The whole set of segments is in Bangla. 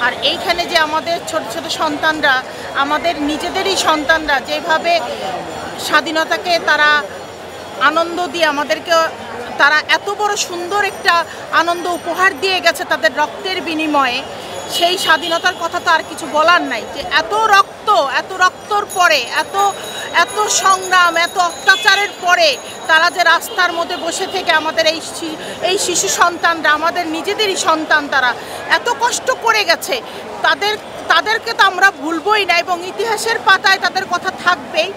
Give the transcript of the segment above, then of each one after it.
আর এইখানে যে আমাদের ছোট ছোট সন্তানরা, আমাদের নিজেদেরই সন্তানরা যেভাবে স্বাধীনতাকে তারা আনন্দ দিয়ে আমাদেরকে, তারা এত বড় সুন্দর একটা আনন্দ উপহার দিয়ে গেছে তাদের রক্তের বিনিময়ে, সেই স্বাধীনতার কথা তো আর কিছু বলার নাই। যে এত রক্তর পরে, এত সংগ্রাম, এত অত্যাচারের পরে তারা যে রাস্তার মধ্যে বসে থেকে আমাদের এই শিশু সন্তানরা, আমাদের নিজেদেরই সন্তান, তারা এত কষ্ট করে গেছে, তাদেরকে তো আমরা ভুলবই না এবং ইতিহাসের পাতায় তাদের কথা থাকবেই।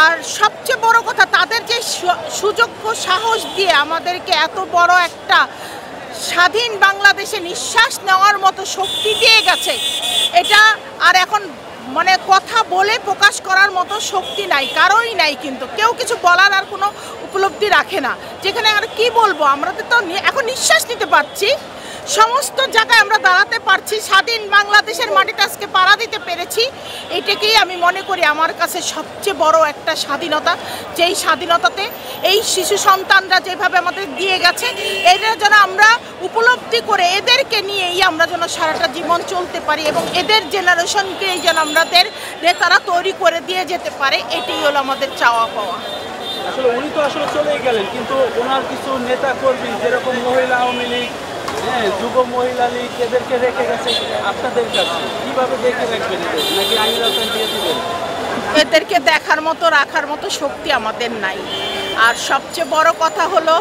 আর সবচেয়ে বড় কথা, তাদের যে সুযোগ্য সাহস দিয়ে আমাদেরকে এত বড় একটা স্বাধীন বাংলাদেশে নিঃশ্বাস নেওয়ার মতো শক্তি দিয়ে গেছে, এটা আর এখন মানে কথা বলে প্রকাশ করার মতো শক্তি নাই, কারোই নাই। কিন্তু কেউ কিছু বলার আর কোনো উপলব্ধি রাখে না। যেখানে আর কি বলবো, আমরা তো এখন নিঃশ্বাস নিতে পারছি, সমস্ত জায়গায় আমরা দাঁড়াতে পারছি, স্বাধীন বাংলাদেশের মাটিতে আজকে পাড়া দিতে পেরেছি। এটাকেই আমি মনে করি আমার কাছে সবচেয়ে বড় একটা স্বাধীনতা। যেই স্বাধীনতাতে এই শিশু সন্তানরা যেভাবে আমাদের দিয়ে গেছে, এটা যেন আমরা উপলব্ধি করে এদেরকে নিয়েই আমরা যেন সারাটা জীবন চলতে পারি এবং এদের জেনারেশনকেই যেন আমাদের নেতারা তৈরি করে দিয়ে যেতে পারে, এটাই হলো আমাদের চাওয়া পাওয়া। আসলে উনি তো আসলে চলেই গেলেন, কিন্তু ওনার কিছু নেতা কর্মী যেরকম মহিলা আওয়ামী লীগ, যুব মহিলা লীগ, এদেরকে রেখে গেছে আপনাদের কাছে, কিভাবে দেখে রাখবেন এদের, নাকি আইনের আওতায় দিয়ে দিবেন? এদেরকে দেখার মতো রাখার মতো শক্তি আমাদের নাই। আর সবচেয়ে বড় কথা হলো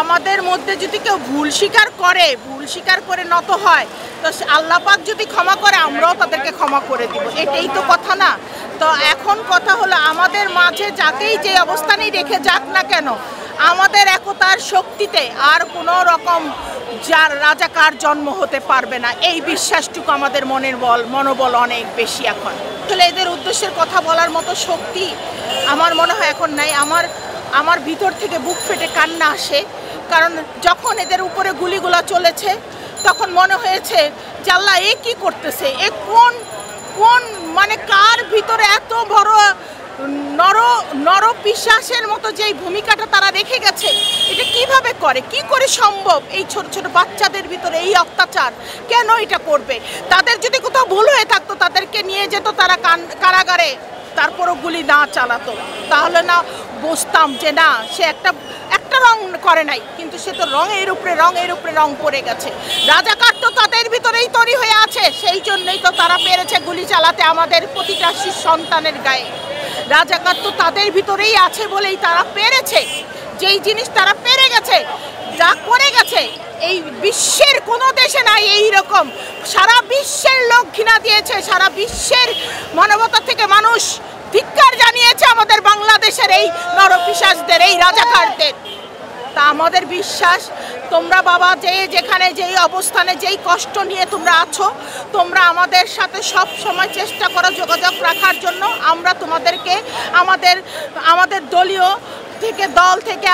আমাদের মধ্যে যদি কেউ ভুল স্বীকার করে নত হয়, তো আল্লাহ পাক যদি ক্ষমা করে আমরাও তাদেরকে ক্ষমা করে দিব, এটাই তো কথা না? তো এখন কথা হলো আমাদের মাঝে যাকেই যে অবস্থানেই রেখে যাক না কেন, আমাদের একতার শক্তিতে আর কোনো রকম যার রাজাকার জন্ম হতে পারবে না, এই বিশ্বাসটুকু আমাদের মনোবল অনেক বেশি এখন। আসলে এদের উদ্দেশ্যের কথা বলার মতো শক্তি আমার মনে হয় এখন নাই। আমার ভিতর থেকে বুক ফেটে কান্না আসে, কারণ যখন এদের উপরে গুলিগুলা চলেছে তখন মনে হয়েছে যে আল্লাহ এ কি করতেছে, এ কোন মানে কার ভিতরে এত বড় নরপিশাচের মতো যেই ভূমিকাটা তারা রেখে গেছে, এটা কিভাবে করে, কি করে সম্ভব? এই ছোট ছোট বাচ্চাদের ভিতরে এই অত্যাচার কেন এটা করবে? তাদের যদি কোথাও ভুল হয়ে থাকতো তাদেরকে নিয়ে যেত তারা কারাগারে, তারপরও গুলি না চালাতো, তাহলে না বুঝতাম যে না, সে একটা রং করে নাই, কিন্তু সে তো রঙের উপরে রং পড়ে গেছে। রাজাকার তো তাদের ভিতরেই তৈরি হয়ে আছে, সেই জন্যই তো তারা পেরেছে গুলি চালাতে আমাদের প্রতিটা সন্তানের গায়ে। রাজাকার তো তাদের ভিতরেই আছে বলেই তারা পেরেছে, যেই জিনিস তারা পেরে গেছে, যা করে গেছে, এই বিশ্বের কোনো দেশে নাই এই রকম। সারা বিশ্বের লোক ঘৃণা দিয়েছে, সারা বিশ্বের মানবতা থেকে মানুষ ধিক্কার জানিয়েছে আমাদের বাংলাদেশের এই নরপিশাচদের, এই রাজাকারদের। তা আমাদের বিশ্বাস, তোমরা বাবা যেখানে যেই অবস্থানে যেই কষ্ট নিয়ে তোমরা আছো, তোমরা আমাদের সাথে সব সময় চেষ্টা করো যোগাযোগ রাখার জন্য। আমরা তোমাদেরকে আমাদের দল থেকে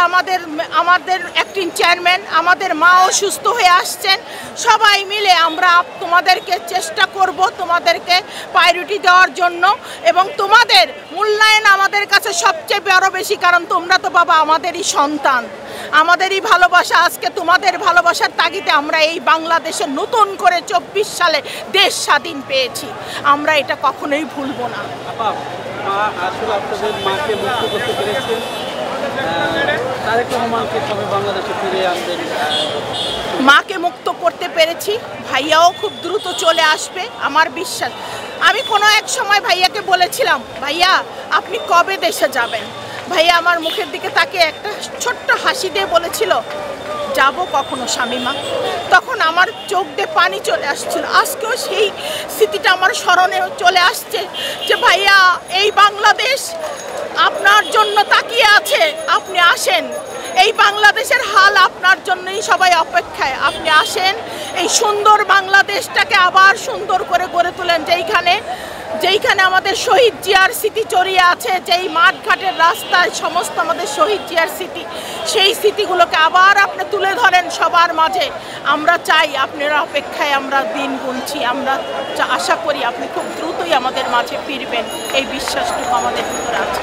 আমাদের অ্যাক্টিং চেয়ারম্যান, আমাদের মাও সুস্থ হয়ে আসছেন, সবাই মিলে আমরা তোমাদেরকে চেষ্টা করব তোমাদেরকে প্রায়োরিটি দেওয়ার জন্য, এবং তোমাদের মূল্যায়ন আমাদের কাছে সবচেয়ে বড় বেশি, কারণ তোমরা তো বাবা আমাদেরই সন্তান, আমাদেরই ভালোবাসা। আজকে তোমাদের ভালোবাসার তাগিদে আমরা এই বাংলাদেশে নতুন করে 24 সালে দেশ স্বাধীন পেয়েছি, আমরা এটা কখনোই ভুলবো না। আসলে আপনাদের মাকে মুক্ত করতে পেরেছেন, তারেক রহমানকে কবে বাংলাদেশে ফিরিয়ে আনবেন? মাকে মুক্ত করতে পেরেছি, ভাইয়াও খুব দ্রুত চলে আসবে আমার বিশ্বাস। আমি কোনো এক সময় ভাইয়াকে বলেছিলাম, ভাইয়া আপনি কবে দেশে যাবেন? ভাইয়া আমার মুখের দিকে তাকিয়ে একটা ছোট্ট হাসি দিয়ে বলেছিল, যাব কখনো শামিমা। তখন আমার চোখ দিয়ে পানি চলে আসছিল। আজকেও সেই স্মৃতিটা আমার স্মরণে চলে আসছে যে ভাইয়া এই বাংলাদেশ আপনার জন্য তাকিয়ে আছে, আপনি আসেন। এই বাংলাদেশের হাল আপনার জন্যই সবাই অপেক্ষায়, আপনি আসেন, এই সুন্দর বাংলাদেশটাকে আবার সুন্দর করে গড়ে তোলেন, যেইখানে আমাদের শহীদ জিয়ার স্মৃতি জড়িয়ে আছে, যেই মাঠঘাটের রাস্তায় সমস্ত আমাদের শহীদ জিয়ার স্মৃতি, সেই স্মৃতিগুলোকে আবার আপনি তুলে ধরেন সবার মাঝে। আমরা চাই, আপনার অপেক্ষায় আমরা দিন গুনছি, আমরা আশা করি আপনি খুব দ্রুতই আমাদের মাঝে ফিরবেন, এই বিশ্বাসটুকু আমাদের ভিতরে আছে।